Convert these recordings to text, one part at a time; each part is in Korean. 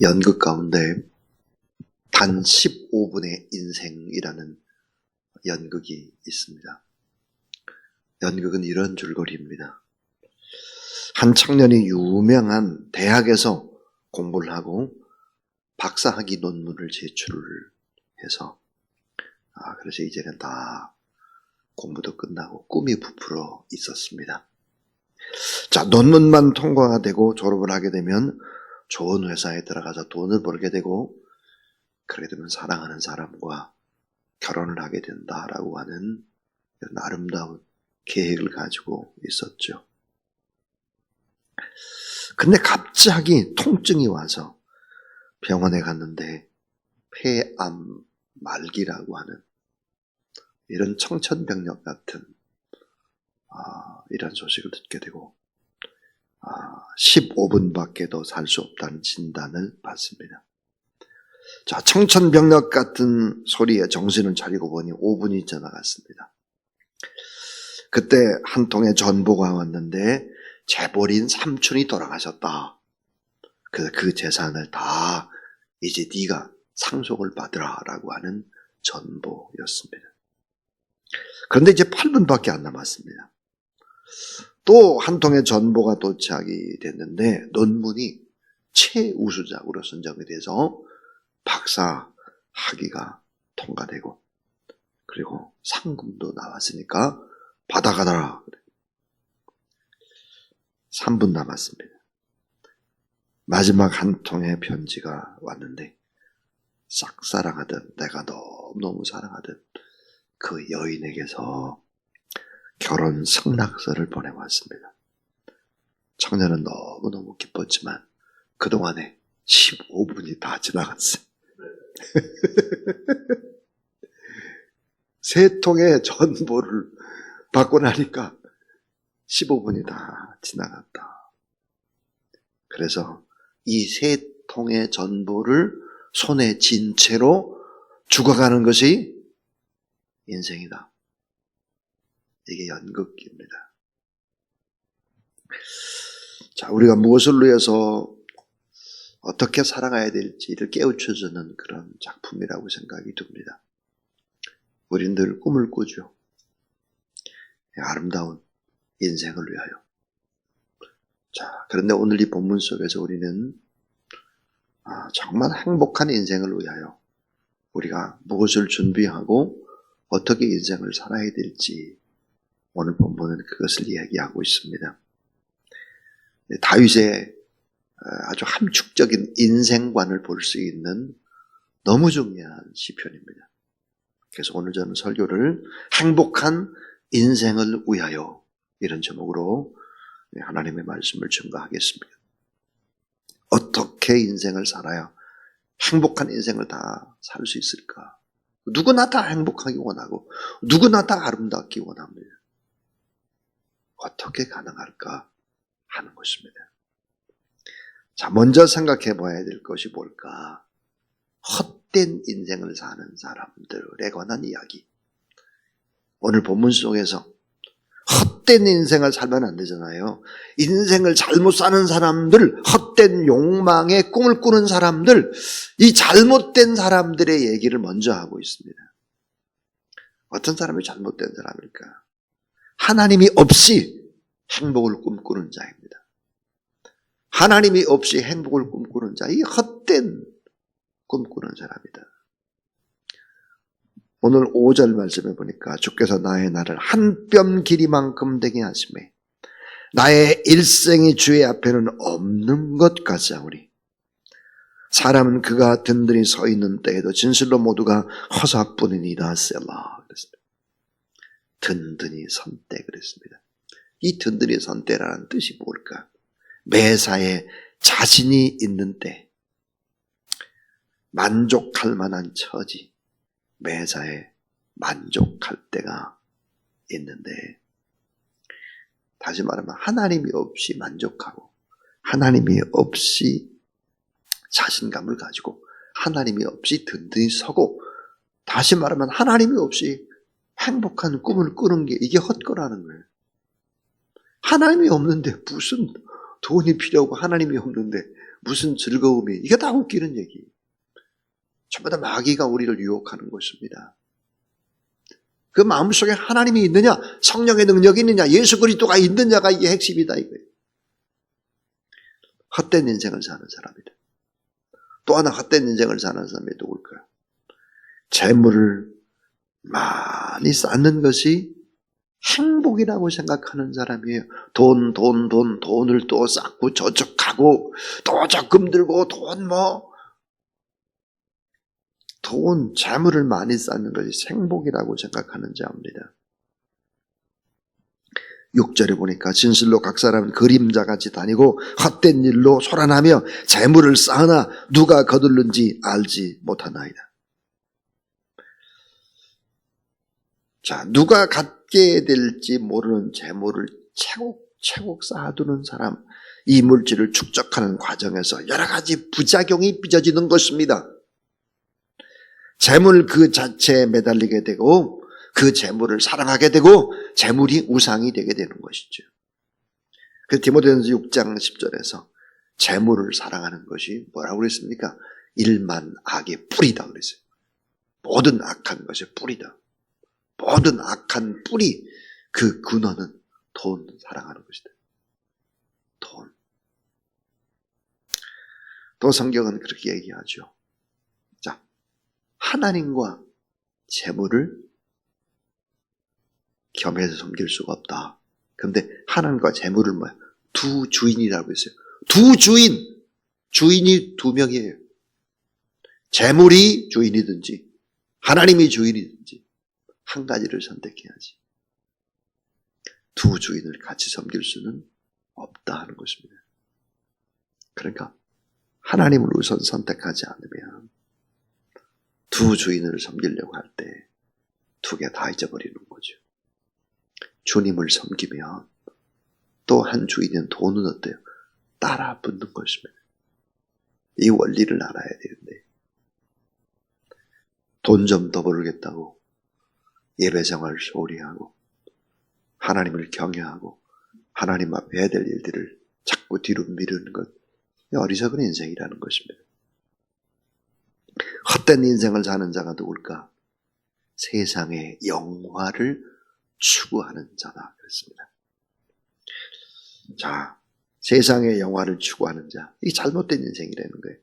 연극 가운데 단 15분의 인생이라는 연극이 있습니다. 연극은 이런 줄거리입니다. 한 청년이 유명한 대학에서 공부를 하고 박사학위 논문을 제출해서 그래서 이제는 다 공부도 끝나고 꿈이 부풀어 있었습니다. 자, 논문만 통과가 되고 졸업을 하게 되면 좋은 회사에 들어가서 돈을 벌게 되고 그렇게 되면 사랑하는 사람과 결혼을 하게 된다라고 하는 이런 아름다운 계획을 가지고 있었죠. 근데 갑자기 통증이 와서 병원에 갔는데 폐암 말기라고 하는 이런 청천벽력 같은 이런 소식을 듣게 되고 15분밖에도 살 수 없다는 진단을 받습니다. 자, 청천벽력 같은 소리에 정신을 차리고 보니 5분이 지나갔습니다. 그때 한 통의 전보가 왔는데 재벌인 삼촌이 돌아가셨다. 그래서 그 재산을 다 이제 네가 상속을 받으라라고 하는 전보였습니다. 그런데 이제 8분밖에 안 남았습니다. 또 한 통의 전보가 도착이 됐는데 논문이 최우수작으로 선정이 돼서 박사 학위가 통과되고 그리고 상금도 나왔으니까 받아가더라. 3분 남았습니다. 마지막 한 통의 편지가 왔는데 짝사랑하던 내가 너무너무 사랑하던 그 여인에게서 결혼 승낙서를 보내왔습니다. 청년은 너무너무 기뻤지만 그동안에 15분이 다 지나갔어요. 세 통의 전보를 받고 나니까 15분이 다 지나갔다. 그래서 이 세 통의 전보를 손에 쥔 채로 죽어가는 것이 인생이다. 이게 연극입니다. 자, 우리가 무엇을 위해서 어떻게 살아가야 될지를 깨우쳐주는 그런 작품이라고 생각이 듭니다. 우린 늘 꿈을 꾸죠. 아름다운 인생을 위하여. 자, 그런데 오늘 이 본문 속에서 우리는 정말 행복한 인생을 위하여 우리가 무엇을 준비하고 어떻게 인생을 살아야 될지 오늘 본문은 그것을 이야기하고 있습니다. 다윗의 아주 함축적인 인생관을 볼 수 있는 너무 중요한 시편입니다. 그래서 오늘 저는 설교를 행복한 인생을 위하여 이런 제목으로 하나님의 말씀을 증거하겠습니다. 어떻게 인생을 살아야 행복한 인생을 다 살 수 있을까? 누구나 다 행복하기 원하고 누구나 다 아름답기 원합니다. 어떻게 가능할까 하는 것입니다. 자, 먼저 생각해 봐야 될 것이 뭘까? 헛된 인생을 사는 사람들에 관한 이야기. 오늘 본문 속에서 헛된 인생을 살면 안 되잖아요. 인생을 잘못 사는 사람들, 헛된 욕망의 꿈을 꾸는 사람들, 이 잘못된 사람들의 얘기를 먼저 하고 있습니다. 어떤 사람이 잘못된 사람일까? 하나님이 없이 행복을 꿈꾸는 자입니다. 하나님이 없이 행복을 꿈꾸는 자, 이 헛된 꿈꾸는 사람이다. 오늘 5절 말씀에 보니까 주께서 나의 날을 한 뼘 길이만큼 되게 하시매 나의 일생이 주의 앞에는 없는 것 같사오니 사람은 그가 든든히 서 있는 때에도 진실로 모두가 허사뿐이니이다 셀라 그랬습니다. 든든히 선 때 그랬습니다. 이 든든히 선 때라는 뜻이 뭘까? 매사에 자신이 있는 때, 만족할 만한 처지, 매사에 만족할 때가 있는데, 다시 말하면 하나님이 없이 만족하고 하나님이 없이 자신감을 가지고 하나님이 없이 든든히 서고, 다시 말하면 하나님이 없이 행복한 꿈을 꾸는 게 이게 헛거라는 거예요. 하나님이 없는데 무슨 돈이 필요하고 하나님이 없는데 무슨 즐거움이, 이게 다 웃기는 얘기. 전부 다 마귀가 우리를 유혹하는 것입니다. 그 마음속에 하나님이 있느냐, 성령의 능력이 있느냐, 예수 그리스도가 있느냐가 이게 핵심이다 이거예요. 헛된 인생을 사는 사람이다. 또 하나 헛된 인생을 사는 사람이 누굴까요? 재물을 많이 쌓는 것이 행복이라고 생각하는 사람이에요. 돈을 또 쌓고 저축하고 또 적금 들고 재물을 많이 쌓는 것이 행복이라고 생각하는 자입니다. 6절에 보니까 진실로 각 사람은 그림자같이 다니고 헛된 일로 소란하며 재물을 쌓으나 누가 거둘는지 알지 못하나이다. 자, 누가 갖게 될지 모르는 재물을 차곡차곡 쌓아두는 사람, 이 물질을 축적하는 과정에서 여러 가지 부작용이 빚어지는 것입니다. 재물 그 자체에 매달리게 되고 그 재물을 사랑하게 되고 재물이 우상이 되게 되는 것이죠. 그 디모데전서 6장 10절에서 재물을 사랑하는 것이 뭐라고 그랬습니까? 일만 악의 뿌리다 그랬어요. 모든 악한 것의 뿌리다. 모든 악한 뿌리, 그 근원은 돈 사랑하는 것이다. 돈. 또 성경은 그렇게 얘기하죠. 자, 하나님과 재물을 겸해서 섬길 수가 없다. 그런데 하나님과 재물을 뭐야? 두 주인이라고 했어요. 두 주인. 주인이 두 명이에요. 재물이 주인이든지 하나님이 주인이든지 한 가지를 선택해야지. 두 주인을 같이 섬길 수는 없다 하는 것입니다. 그러니까 하나님을 우선 선택하지 않으면 두 주인을 섬기려고 할 때 두 개 다 잊어버리는 거죠. 주님을 섬기면 또 한 주인은 돈은 어때요? 따라 붙는 것입니다. 이 원리를 알아야 되는데 돈 좀 더 벌겠다고 예배생활을 소홀히 하고 하나님을 경외하고 하나님 앞에 해야 될 일들을 자꾸 뒤로 미루는 것, 어리석은 인생이라는 것입니다. 헛된 인생을 사는 자가 누굴까? 세상의 영화를 추구하는 자다 그랬습니다. 자, 세상의 영화를 추구하는 자, 이게 잘못된 인생이라는 거예요.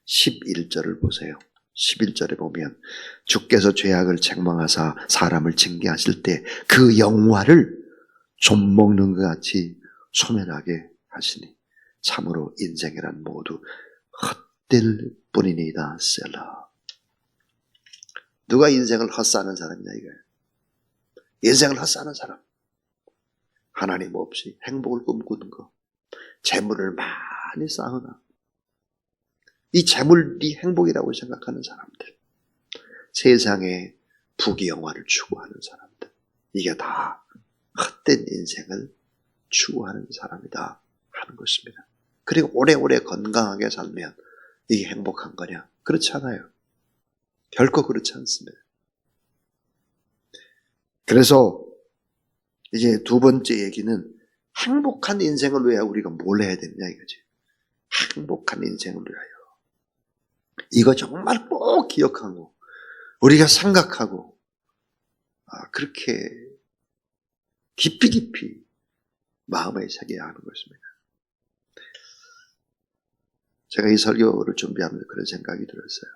11절을 보세요. 11절에 보면 주께서 죄악을 책망하사 사람을 징계하실 때 그 영화를 좀먹는 것 같이 소멸하게 하시니 참으로 인생이란 모두 헛될 뿐이니이다. 셀라. 누가 인생을 헛사는 사람이냐 이거예요. 인생을 헛사는 사람. 하나님 없이 행복을 꿈꾸는 거. 재물을 많이 쌓으나 이 재물이 행복이라고 생각하는 사람들. 세상의 부귀영화를 추구하는 사람들. 이게 다 헛된 인생을 추구하는 사람이다 하는 것입니다. 그리고 오래오래 건강하게 살면 이게 행복한 거냐? 그렇지 않아요. 결코 그렇지 않습니다. 그래서 이제 두 번째 얘기는 행복한 인생을 위해 우리가 뭘 해야 되느냐 이거지. 행복한 인생을 위하여. 이거 정말 꼭 기억하고 우리가 생각하고 그렇게 깊이 마음에 새겨야 하는 것입니다. 제가 이 설교를 준비하면서 그런 생각이 들었어요.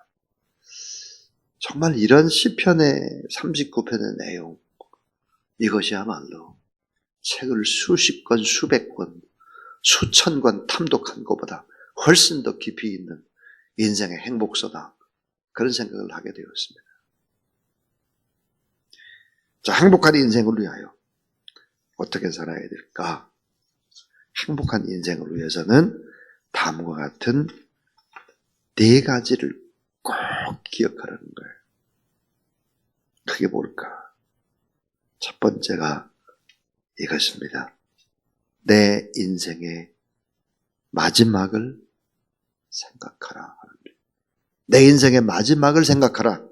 정말 이런 시편의 39편의 내용, 이것이야말로 책을 수십 권, 수백 권, 수천 권 탐독한 것보다 훨씬 더 깊이 있는 인생의 행복서다. 그런 생각을 하게 되었습니다. 자, 행복한 인생을 위하여 어떻게 살아야 될까? 행복한 인생을 위해서는 다음과 같은 네 가지를 꼭 기억하라는 거예요. 그게 뭘까? 첫 번째가 이것입니다. 내 인생의 마지막을 생각하라. 내 인생의 마지막을 생각하라.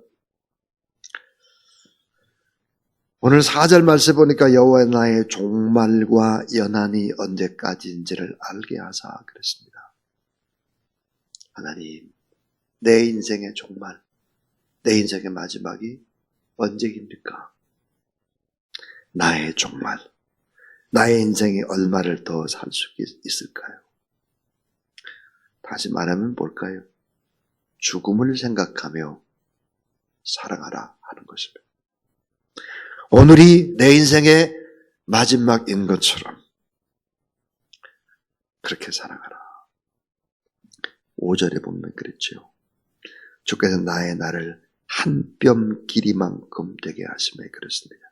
오늘 4절 말씀 보니까 여호와 나의 종말과 연한이 언제까지인지를 알게 하사 그랬습니다. 하나님, 내 인생의 종말, 내 인생의 마지막이 언제입니까? 나의 종말, 나의 인생이 얼마를 더 살 수 있을까요? 다시 말하면 뭘까요? 죽음을 생각하며 살아가라 하는 것입니다. 오늘이 내 인생의 마지막인 것처럼 그렇게 살아가라. 5절에 보면 그랬죠. 주께서 나의 날을 한 뼘 길이만큼 되게 하심에 그렇습니다.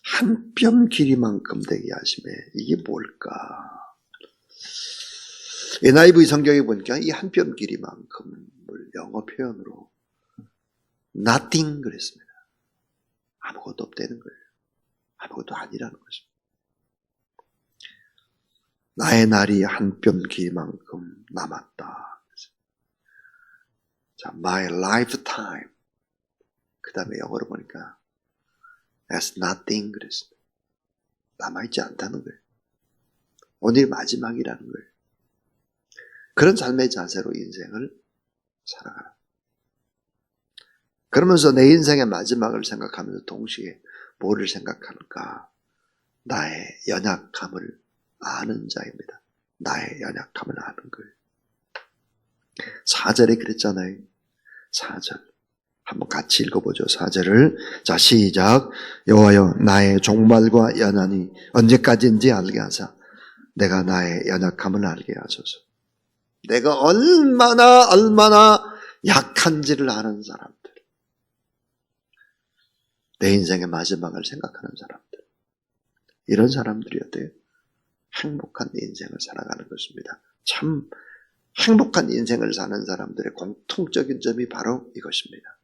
한 뼘 길이만큼 되게 하심에 이게 뭘까? NIV 성경에 보니까 이 한 뼘 길이만큼을 영어 표현으로 nothing 그랬습니다. 아무것도 없다는 거예요. 아무것도 아니라는 것입니다. 나의 날이 한 뼘 길이만큼 남았다. 자, my lifetime. 그 다음에 영어로 보니까 as nothing 그랬습니다. 남아있지 않다는 거예요. 오늘 마지막이라는 거예요. 그런 삶의 자세로 인생을 살아가라. 그러면서 내 인생의 마지막을 생각하면서 동시에 뭐를 생각하는가? 나의 연약함을 아는 자입니다. 나의 연약함을 아는 거예요. 4절에 그랬잖아요. 4절. 한번 같이 읽어보죠. 4절을. 자, 시작. 여호와여 나의 종말과 연한이 언제까지인지 알게 하사 내가 나의 연약함을 알게 하소서. 내가 얼마나 약한지를 아는 사람들. 내 인생의 마지막을 생각하는 사람들. 이런 사람들이 어때요? 행복한 인생을 살아가는 것입니다. 참 행복한 인생을 사는 사람들의 공통적인 점이 바로 이것입니다.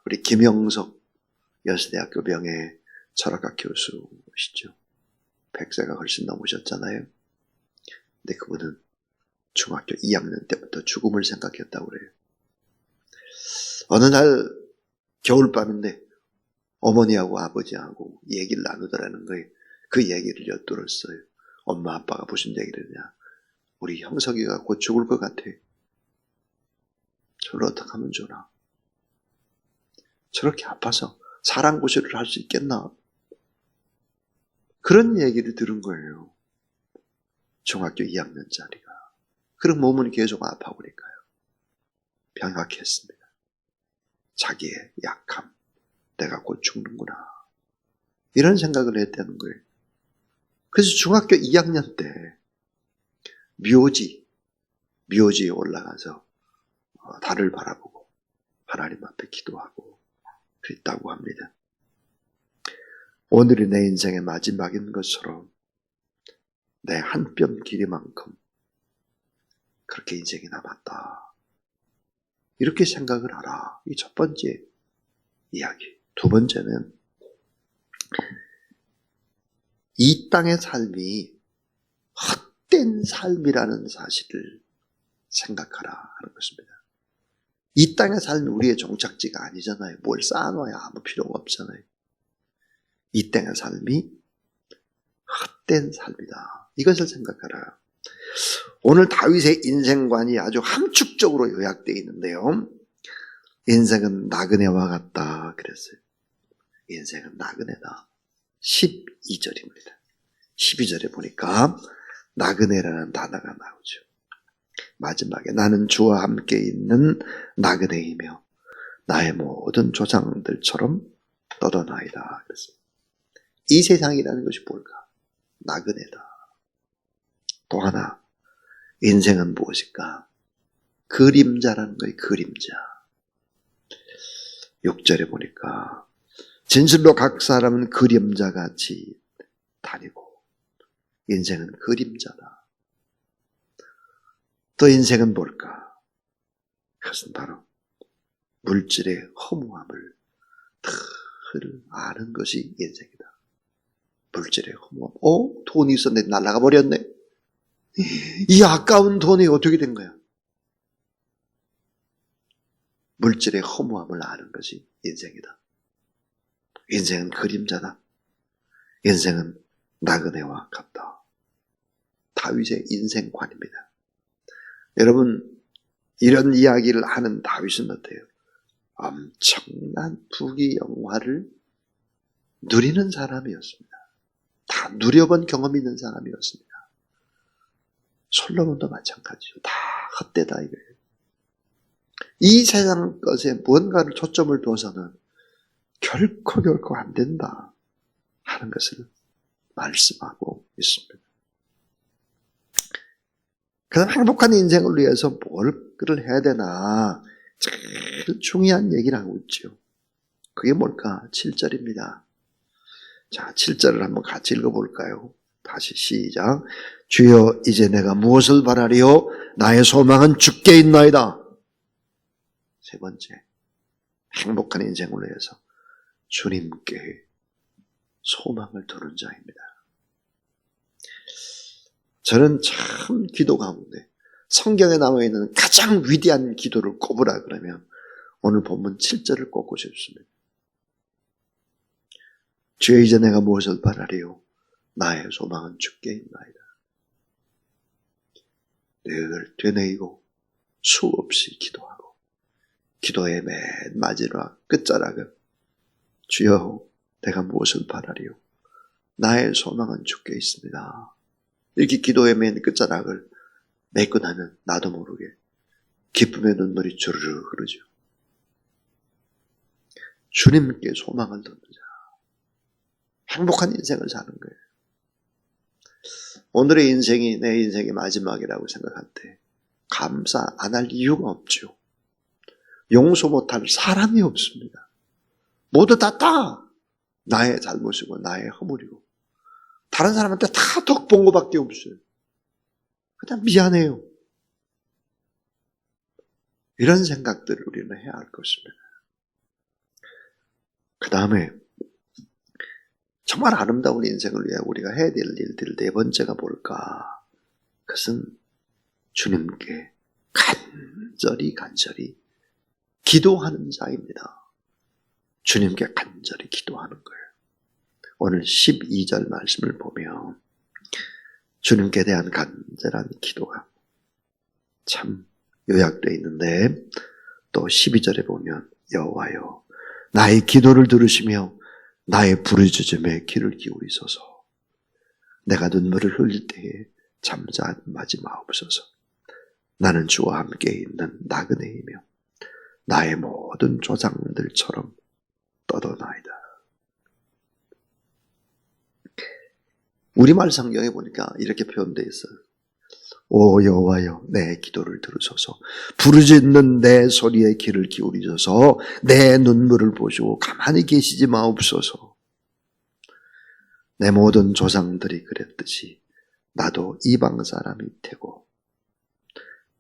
우리 김영석 여수대학교 명예 철학학 교수시죠. 100세가 훨씬 넘으셨잖아요. 근데 그분은 중학교 2학년 때부터 죽음을 생각했다고 그래요. 어느 날 겨울밤인데 어머니하고 아버지하고 얘기를 나누더라는 거예요. 그 얘기를 엿들었어요. 엄마 아빠가 무슨 얘기를 했냐. 우리 형석이가 곧 죽을 것 같아. 저를 어떻게 하면 좋나. 저렇게 아파서 사랑고시를 할 수 있겠나. 그런 얘기를 들은 거예요. 중학교 2학년짜리가. 그런 몸은 계속 아파오니까요. 병약했습니다. 자기의 약함. 내가 곧 죽는구나. 이런 생각을 했다는 거예요. 그래서 중학교 2학년 때 묘지에 올라가서 달을 바라보고 하나님 앞에 기도하고 그랬다고 합니다. 오늘이 내 인생의 마지막인 것처럼 내 한 뼘 길이만큼 그렇게 인생이 남았다. 이렇게 생각을 하라. 이 첫 번째 이야기. 두 번째는 이 땅의 삶이 헛된 삶이라는 사실을 생각하라 하는 것입니다. 이 땅의 삶이 우리의 종착지가 아니잖아요. 뭘 쌓아놔야 아무 필요가 없잖아요. 이 땅의 삶이 헛된 삶이다. 이것을 생각하라. 오늘 다윗의 인생관이 아주 함축적으로 요약되어 있는데요. 인생은 나그네와 같다 그랬어요. 인생은 나그네다. 12절입니다. 12절에 보니까 나그네라는 단어가 나오죠. 마지막에 나는 주와 함께 있는 나그네이며 나의 모든 조상들처럼 떠도나이다 그랬습니다. 이 세상이라는 것이 뭘까? 나그네다. 또 하나 인생은 무엇일까? 그림자라는 거예요. 그림자. 6절에 보니까 진실로 각 사람은 그림자같이 다니고 인생은 그림자다. 또 인생은 뭘까? 그것은 바로 물질의 허무함을 늘 아는 것이 인생이다. 물질의 허무함. 돈이 있었는데 날아가 버렸네. 이 아까운 돈이 어떻게 된 거야? 물질의 허무함을 아는 것이 인생이다. 인생은 그림자다. 인생은 나그네와 같다. 다윗의 인생관입니다. 여러분, 이런 이야기를 하는 다윗은 어때요? 엄청난 부귀영화를 누리는 사람이었습니다. 다 누려본 경험이 있는 사람이었습니다. 솔로몬도 마찬가지죠. 다 헛되다 이거예요. 이 세상 것에 무언가를 초점을 둬서는 결코 안 된다 하는 것을 말씀하고 있습니다. 그다음 행복한 인생을 위해서 뭘 해야 되나 제일 중요한 얘기를 하고 있죠. 그게 뭘까? 7절입니다. 자, 7절을 한번 같이 읽어볼까요? 다시 시작. 주여 이제 내가 무엇을 바라리요? 나의 소망은 주께 있나이다. 세 번째, 행복한 인생을 위해서 주님께 소망을 두는 자입니다. 저는 참 기도 가운데 성경에 나와 있는 가장 위대한 기도를 꼽으라 그러면 오늘 본문 7절을 꼽고 싶습니다. 주여 이제 내가 무엇을 바라리요? 나의 소망은 주께 있나이다. 늘 되뇌이고 수없이 기도하고 기도의 맨 마지막 끝자락은 주여 내가 무엇을 바라리요? 나의 소망은 주께 있습니다. 이렇게 기도의 맨 끝자락을 맺고 나면 나도 모르게 기쁨의 눈물이 주르르 흐르죠. 주님께 소망을 두는 자. 행복한 인생을 사는 거예요. 오늘의 인생이 내 인생의 마지막이라고 생각할 때 감사 안 할 이유가 없죠. 용서 못할 사람이 없습니다. 모두 다 나의 잘못이고 나의 허물이고 다른 사람한테 다 덕 본 것밖에 없어요. 그냥 미안해요. 이런 생각들을 우리는 해야 할 것입니다. 그 다음에 정말 아름다운 인생을 위해 우리가 해야 될 일들 네 번째가 뭘까? 그것은 주님께 간절히 기도하는 자입니다. 주님께 간절히 기도하는 거예요. 오늘 12절 말씀을 보면 주님께 대한 간절한 기도가 참 요약되어 있는데 또 12절에 보면 여호와여 나의 기도를 들으시며 나의 부르짖음에 귀를 기울이소서. 내가 눈물을 흘릴 때에 잠잠하지 마옵소서. 나는 주와 함께 있는 나그네이며 나의 모든 조상들처럼 떠도나이다. 우리말 성경에 보니까 이렇게 표현되어 있어요. 오 여호와여 내 기도를 들으소서. 부르짖는 내 소리에 귀를 기울이소서. 내 눈물을 보시고 가만히 계시지 마옵소서. 내 모든 조상들이 그랬듯이 나도 이방 사람이 되고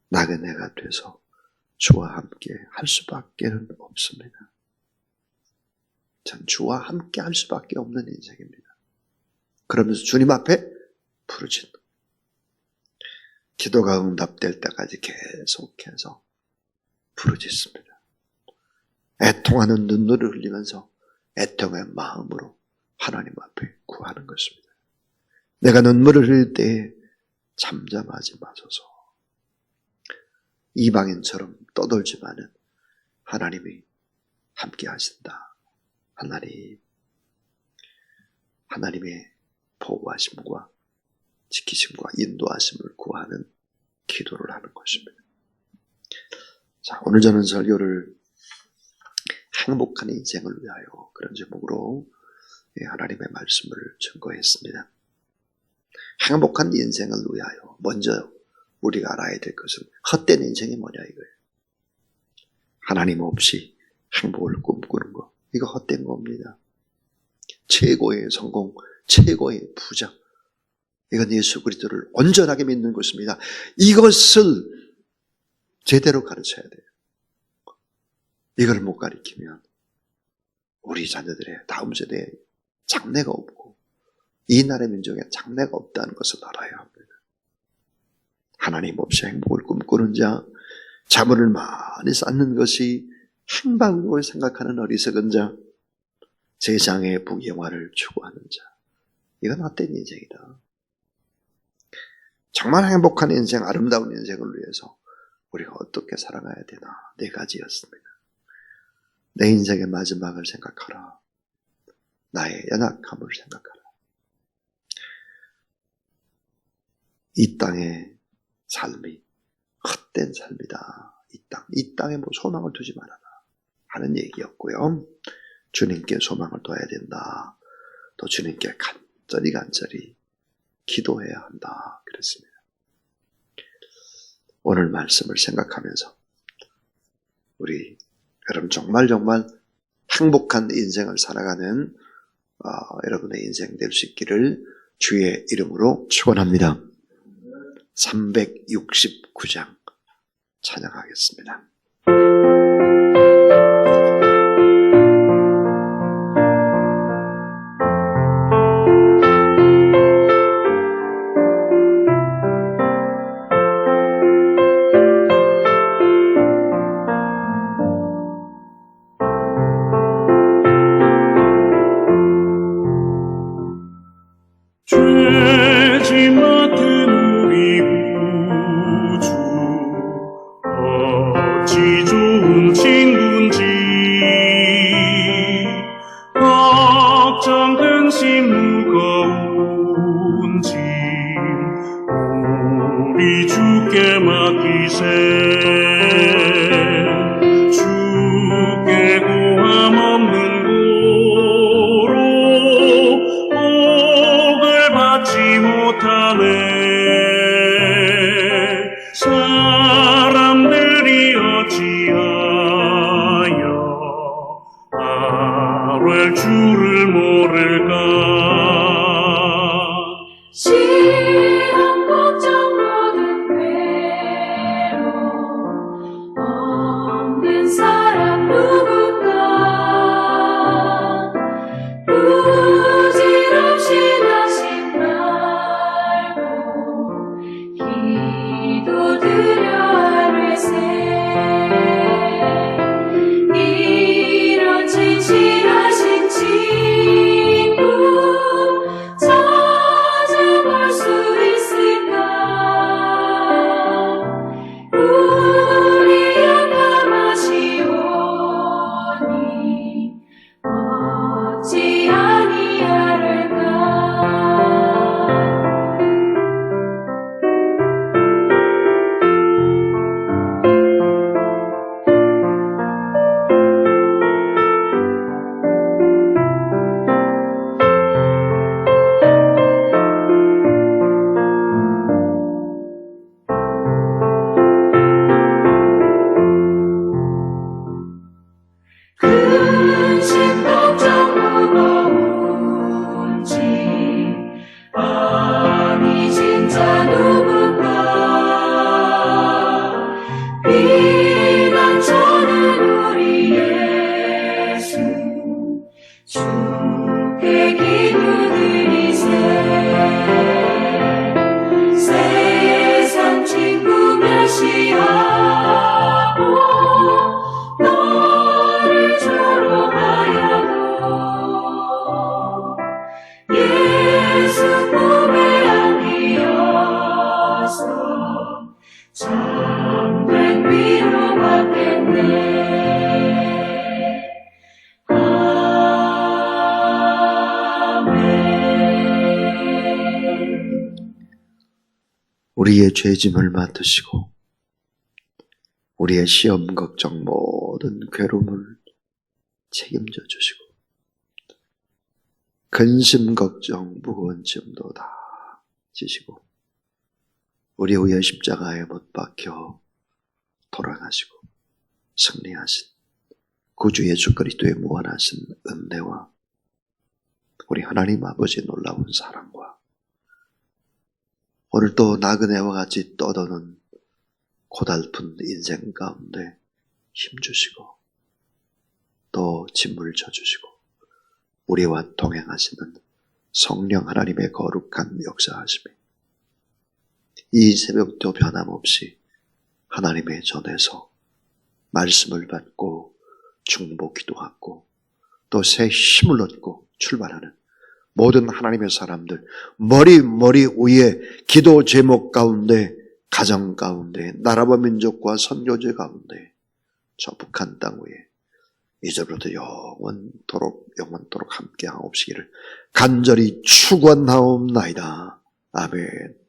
나그네가 돼서 주와 함께 할 수밖에 없습니다. 전 주와 함께 할 수밖에 없는 인생입니다. 그러면서 주님 앞에 부르짖는 기도가 응답될 때까지 계속해서 부르짖습니다. 애통하는 눈물을 흘리면서 애통의 마음으로 하나님 앞에 구하는 것입니다. 내가 눈물을 흘릴 때에 잠잠하지 마소서. 이방인처럼 떠돌지만은 하나님이 함께 하신다. 하나님의 보호하심과 지키심과 인도하심을 구하는 기도를 하는 것입니다. 자, 오늘 저는 설교를 행복한 인생을 위하여 그런 제목으로 하나님의 말씀을 증거했습니다. 행복한 인생을 위하여 먼저 우리가 알아야 될 것은 헛된 인생이 뭐냐 이거예요. 하나님 없이 행복을 꿈꾸는 거, 이거 헛된 겁니다. 최고의 성공, 최고의 부자, 이건 예수 그리스도를 온전하게 믿는 것입니다. 이것을 제대로 가르쳐야 돼요. 이걸 못 가르치면 우리 자녀들의 다음 세대에 장래가 없고 이 나라의 민족에 장래가 없다는 것을 알아야 합니다. 하나님 없이 행복을 꿈꾸는 자, 자본을 많이 쌓는 것이 행복을 생각하는 어리석은 자, 세상의 부귀영화를 추구하는 자, 이건 헛된 인생이다. 정말 행복한 인생, 아름다운 인생을 위해서 우리가 어떻게 살아가야 되나? 4가지였습니다. 내 인생의 마지막을 생각하라. 나의 연약함을 생각하라. 이 땅의 삶이 헛된 삶이다. 이 땅에 뭐 소망을 두지 말아라 하는 얘기였고요. 주님께 소망을 둬야 된다. 또 주님께 간절히 기도해야 한다. 그랬습니다. 오늘 말씀을 생각하면서 우리 여러분 정말 행복한 인생을 살아가는 여러분의 인생 될 수 있기를 주의 이름으로 축원합니다. 369장 찬양하겠습니다. 죄짐 맡은 우리 구주 어찌 좋은 친구인지 걱정 근심 무거운 짐 우리 주께 맡기세 주께 고함 없는 못하네 사람들이 어찌하여 아뢰 주를 모를까 시험 걱정 모든 괴로움 없는 사람 누군가 부질없이 기도드려 아뢰세 이런 진실하신 친구 찾아볼 수 있을까 우리 약함하시오니 어찌 아니하를까 근심 걱정 무거운 짐 아니 진짜 누군가 비난처는 우리 예수 주께 기도드리세 세상 친구 멸시하고 예수 품에 안기어서 참된 위로받겠네 아멘. 우리의 죄짐을 맡으시고 우리의 시험 걱정 모든 괴로움을 책임져 주시고 근심 걱정 무거운 짐도 다 지시고 우리 위에 십자가에 못 박혀 돌아가시고 승리하신 구주 예수 그리스도의 무한하신 은혜와 우리 하나님 아버지의 놀라운 사랑과 오늘 또 나그네와 같이 떠도는 고달픈 인생 가운데 힘주시고 또 짐을 져주시고 우리와 동행하시는 성령 하나님의 거룩한 역사하심이 이 새벽도 변함없이 하나님의 전에서 말씀을 받고 중보기도 하고 또 새 힘을 얻고 출발하는 모든 하나님의 사람들 머리 위에 기도 제목 가운데, 가정 가운데, 나라와 민족과 선교제 가운데, 저 북한 땅 위에 이제부터 영원토록 함께하옵시기를 간절히 축원하옵나이다. 아멘.